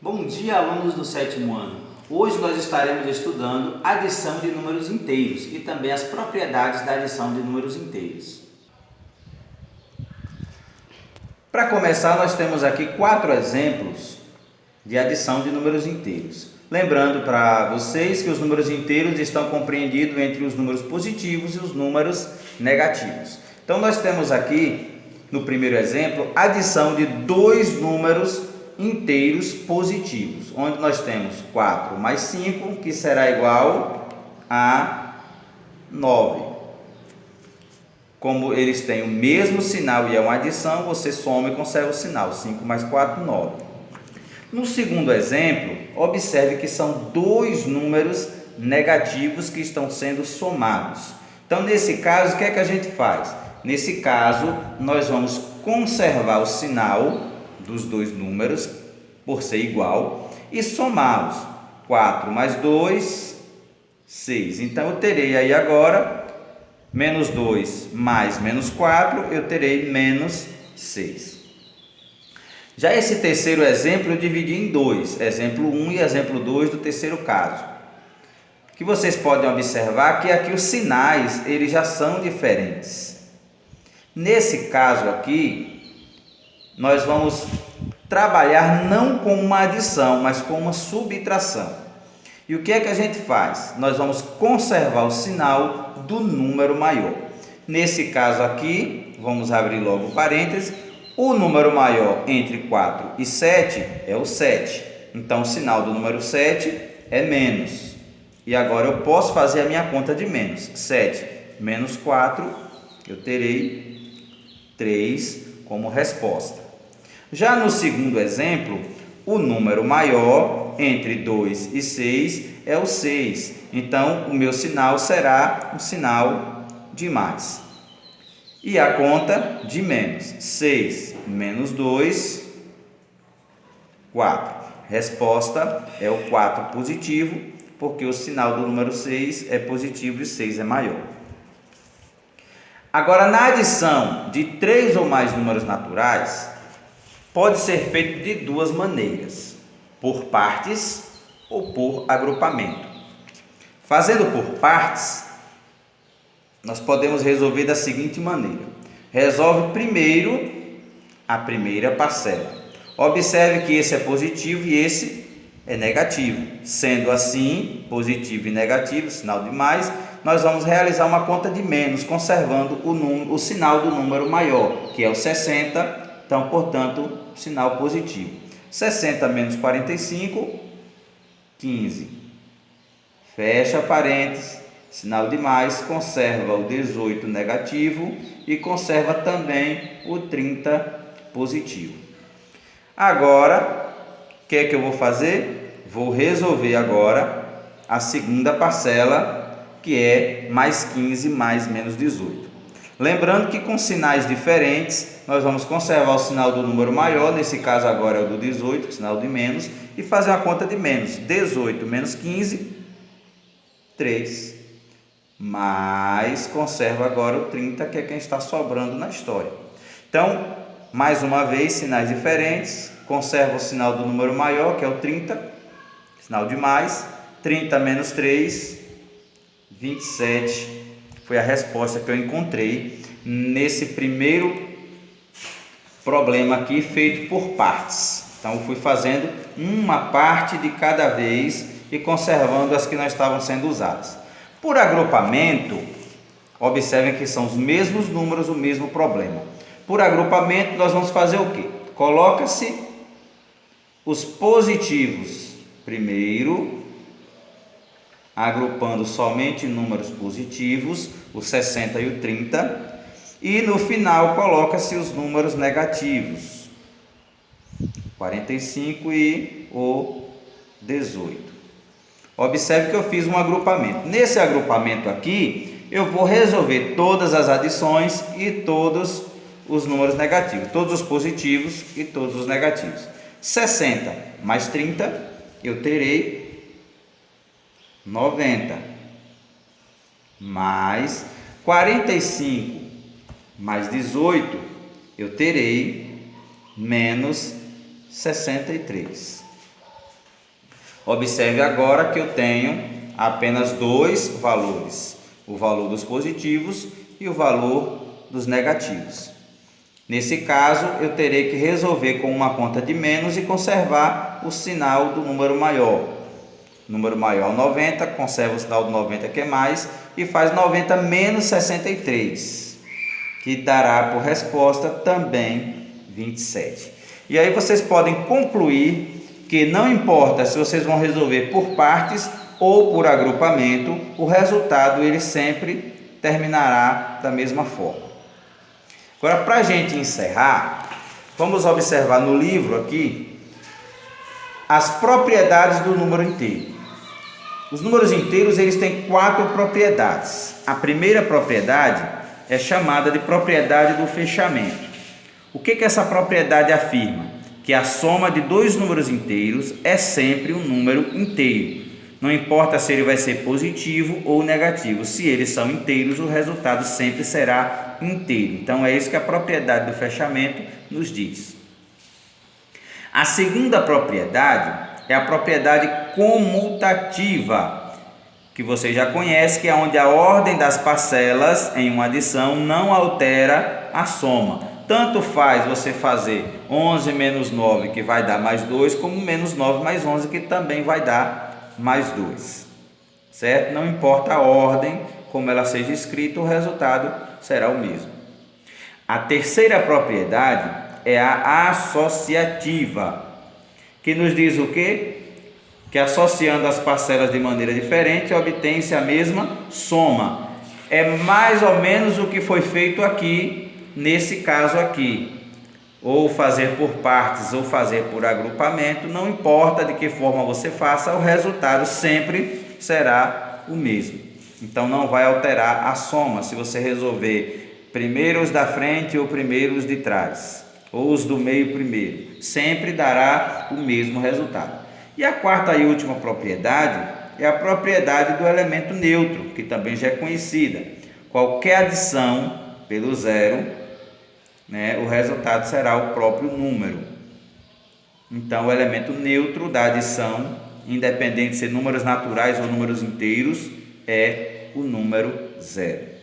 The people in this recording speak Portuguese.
Bom dia, alunos do sétimo ano. Hoje nós estaremos estudando adição de números inteiros e também as propriedades da adição de números inteiros. Para começar, nós temos aqui 4 exemplos de adição de números inteiros. Lembrando para vocês que os números inteiros estão compreendidos entre os números positivos e os números negativos. Então, nós temos aqui, no primeiro exemplo, adição de 2 números inteiros positivos, onde nós temos 4 mais 5, que será igual a 9. Como eles têm o mesmo sinal e é uma adição, você soma e conserva o sinal. 5 mais 4, 9. No segundo exemplo, observe que são 2 números negativos que estão sendo somados. Então, nesse caso, o que é que a gente faz? Nesse caso, nós vamos conservar o sinal dos 2 números, por ser igual, e somá-los. 4 mais 2, 6. Então, eu terei aí agora, menos 2 mais menos 4, eu terei menos 6. Já esse terceiro exemplo eu dividi em 2, exemplo 1 e exemplo 2 do terceiro caso. Que vocês podem observar que aqui os sinais, eles já são diferentes. Nesse caso aqui, nós vamos trabalhar não com uma adição, mas com uma subtração. E o que é que a gente faz? Nós vamos conservar o sinal do número maior. Nesse caso aqui, vamos abrir logo parênteses, o número maior entre 4 e 7 é o 7. Então, o sinal do número 7 é menos. E agora eu posso fazer a minha conta de menos. 7 menos 4, eu terei 3 como resposta. Já no segundo exemplo, o número maior entre 2 e 6 é o 6. Então, o meu sinal será um sinal de mais. E a conta de menos. 6 menos 2, 4. Resposta é o 4 positivo, porque o sinal do número 6 é positivo e 6 é maior. Agora, na adição de 3 ou mais números naturais, pode ser feito de 2 maneiras, por partes ou por agrupamento. Fazendo por partes, nós podemos resolver da seguinte maneira. Resolve primeiro a primeira parcela. Observe que esse é positivo e esse é negativo. Sendo assim, positivo e negativo, sinal de mais, nós vamos realizar uma conta de menos, conservando o sinal do número maior, que é o 60. Então, portanto, sinal positivo. 60 menos 45, 15. Fecha parênteses, sinal de mais, conserva o 18 negativo e conserva também o 30 positivo. Agora, o que é que eu vou fazer? Vou resolver agora a segunda parcela, que é mais 15 mais menos 18. Lembrando que com sinais diferentes, nós vamos conservar o sinal do número maior, nesse caso agora é o do 18, sinal de menos, e fazer uma conta de menos. 18 menos 15, 3. Mas conserva agora o 30, que é quem está sobrando na história. Então, mais uma vez, sinais diferentes, conserva o sinal do número maior, que é o 30, sinal de mais, 30 menos 3, 27. Foi a resposta que eu encontrei nesse primeiro problema aqui, feito por partes. Então, eu fui fazendo uma parte de cada vez e conservando as que não estavam sendo usadas. Por agrupamento, observem que são os mesmos números, o mesmo problema. Por agrupamento, nós vamos fazer o quê? Coloca-se os positivos primeiro, agrupando somente números positivos, o 60 e o 30, e no final coloca-se os números negativos, 45 e o 18. Observe que eu fiz um agrupamento. Nesse agrupamento aqui, eu vou resolver todas as adições e todos os números negativos, todos os positivos e todos os negativos. 60 mais 30, eu terei 90, mais 45 mais 18, eu terei menos 63. Observe agora que eu tenho apenas dois valores, o valor dos positivos e o valor dos negativos. Nesse caso, eu terei que resolver com uma conta de menos e conservar o sinal do número maior. Número maior 90, conserva o sinal do 90 que é mais e faz 90 menos 63, que dará por resposta também 27. E aí vocês podem concluir que não importa se vocês vão resolver por partes ou por agrupamento, o resultado ele sempre terminará da mesma forma. Agora, para a gente encerrar, vamos observar no livro aqui as propriedades do número inteiro. Os números inteiros eles têm 4 propriedades. A primeira propriedade é chamada de propriedade do fechamento. O que essa propriedade afirma? Que a soma de dois números inteiros é sempre um número inteiro. Não importa se ele vai ser positivo ou negativo. Se eles são inteiros, o resultado sempre será inteiro. Então, é isso que a propriedade do fechamento nos diz. A segunda propriedade é a propriedade comutativa, que você já conhece, que é onde a ordem das parcelas em uma adição não altera a soma. Tanto faz você fazer 11 menos 9, que vai dar mais 2, como menos 9 mais 11, que também vai dar mais 2. Certo? Não importa a ordem, como ela seja escrita, o resultado será o mesmo. A terceira propriedade é a associativa, que nos diz o quê? Que associando as parcelas de maneira diferente, obtém-se a mesma soma. É mais ou menos o que foi feito aqui, nesse caso aqui. Ou fazer por partes ou fazer por agrupamento, não importa de que forma você faça, o resultado sempre será o mesmo. Então não vai alterar a soma se você resolver primeiro os da frente ou primeiro os de trás, ou os do meio primeiro, sempre dará o mesmo resultado. E a quarta e última propriedade é a propriedade do elemento neutro, que também já é conhecida. Qualquer adição pelo zero, o resultado será o próprio número. Então, o elemento neutro da adição, independente de ser números naturais ou números inteiros, é o número zero.